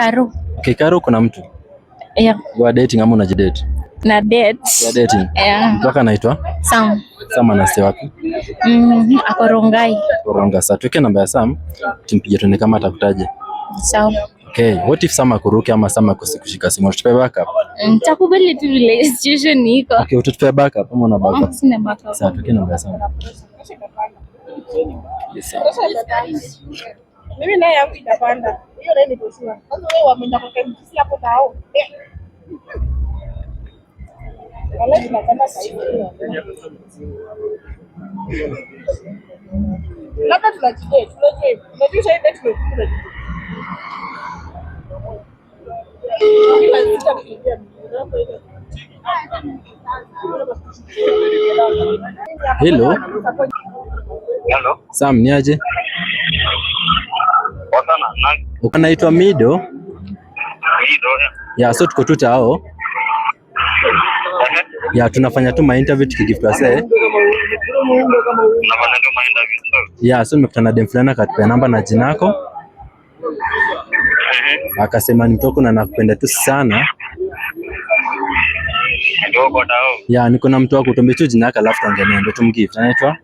Karo. Okay, Karo kuna mtu? Yeah. You are dating ama unajidate? Na date. You are dating? Yeah. Mtu wako anaitwa? Sam. Sam anastay wapi? Ako Rongai. Ronga. Sasa tuweke namba ya Sam, tumpigie tuone kama atakutaje. Sawa. Okay, what if Sam akuruke ama Sam akosikushika simu? Utatupa backup? Nitakubali tu vile situation iko. Okay, utatupa backup ama una backup? Sina backup. Sasa tuweke namba ya Sam. Yes. Mimi naye yangu itapanda. Hiyo ndio nitoshia. Kwanza wewe wameenda kwa KMTC hapo tao. Wala tunapanda sasa hivi. Labda tunajidate. Unajua sasa date tumekuja. Hello. Hello. Sam, ni aje? Wasana, nani? Unaitwa Mido? Mido. Ya, so tuko tu tao. Ya, tunafanya tu ma interview tukigift wase. Unafanya tu ma interview. Ya, so nimekutana na dem fulani akatupea namba na jina lako. Akasema ni mtoko na nakupenda tu sana. Ndio kwa tao. Ya, niko na mtu wako tuombe tu jina lako alafu tuongee naye, ndio tumgift. Anaitwa?